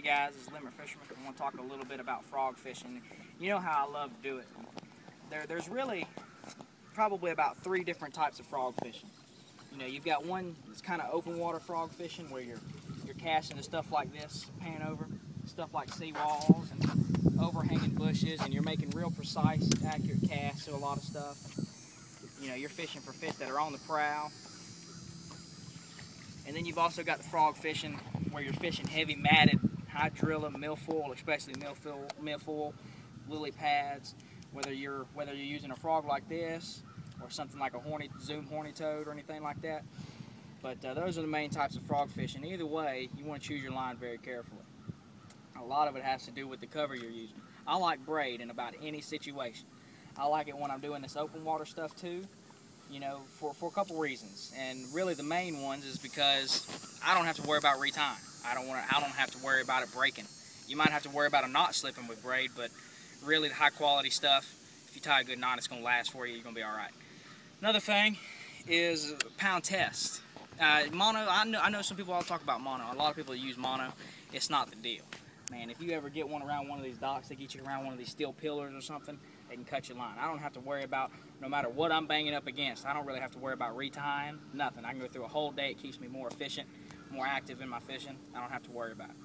Hey guys, this is Limerick Fisherman. I want to talk a little bit about frog fishing. You know how I love to do it. There's really probably about 3 different types of frog fishing. You know, you've got one that's kind of open water frog fishing where you're casting to stuff like this, pan over, stuff like seawalls and overhanging bushes, and you're making real precise, accurate casts to a lot of stuff. You know, you're fishing for fish that are on the prowl. And then you've also got the frog fishing where you're fishing heavy matted hydrilla, milfoil, especially milfoil, lily pads. Whether you're using a frog like this or something like a zoom horny toad or anything like that. But those are the main types of frog fishing. Either way, you want to choose your line very carefully. A lot of it has to do with the cover you're using. I like braid in about any situation. I like it when I'm doing this open water stuff too. You know, for a couple reasons, and really the main ones is because I don't have to worry about retying. I don't have to worry about it breaking. You might have to worry about a knot slipping with braid, but really the high quality stuff, if you tie a good knot, it's going to last for you. You're going to be all right. Another thing is pound test. Mono. I know some people all talk about mono. A lot of people use mono. It's not the deal, man. If you ever get one around one of these docks, they get you around one of these steel pillars or something, they can cut your line. I don't have to worry about, no matter what I'm banging up against, I don't really have to worry about retying, nothing. I can go through a whole day. It keeps me more efficient, more active in my fishing. I don't have to worry about it.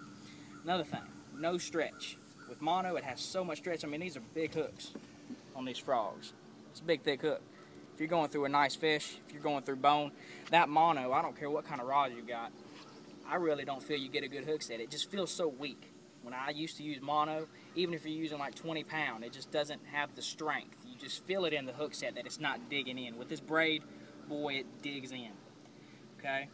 Another thing, no stretch. With mono, it has so much stretch. I mean, these are big hooks on these frogs. It's a big, thick hook. If you're going through a nice fish, if you're going through bone, that mono, I don't care what kind of rod you got, I really don't feel you get a good hook set. It just feels so weak. When I used to use mono, even if you're using like 20 pound, it just doesn't have the strength. You just feel it in the hook set that it's not digging in. With this braid, boy, it digs in. Okay?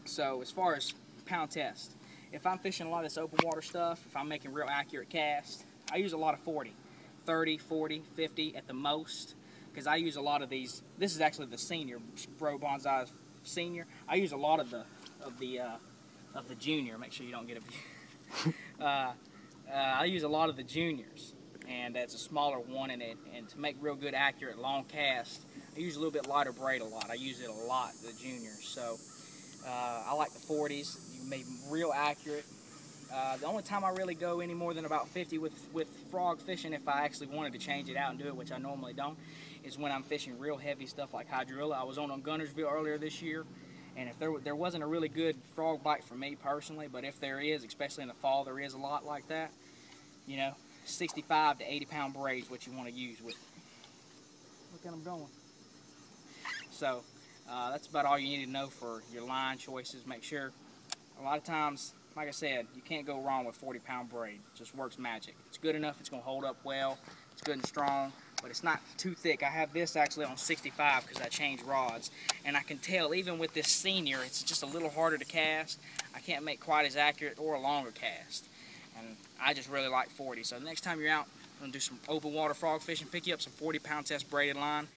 So as far as pound test, if I'm fishing a lot of this open water stuff, if I'm making real accurate casts, I use a lot of 40, 30, 40, 50 at the most, because I use a lot of these. This is actually the senior, Bro Bonsai Senior. I use a lot of the junior. Make sure you don't get a I use a lot of the juniors, and that's a smaller one in it. And to make real good, accurate, long cast, I use a little bit lighter braid a lot. I use it a lot, the juniors. So I like the 40s. You make real accurate. The only time I really go any more than about 50 with frog fishing, if I actually wanted to change it out and do it, which I normally don't, is when I'm fishing real heavy stuff like hydrilla. I was on Guntersville earlier this year. And if there wasn't a really good frog bite for me personally, but if there is, especially in the fall, there is a lot like that, you know, 65 to 80 pound braid is what you want to use with it. Look at them going. So that's about all you need to know for your line choices. Make sure, a lot of times, like I said, you can't go wrong with 40 pound braid. It just works magic. It's good enough, it's going to hold up well, it's good and strong, but it's not too thick. I have this actually on 65 because I changed rods, and I can tell even with this senior, it's just a little harder to cast. I can't make quite as accurate or a longer cast, and I just really like 40. So the next time you're out, I'm going to do some open water frog fishing, pick you up some 40 pound test braided line.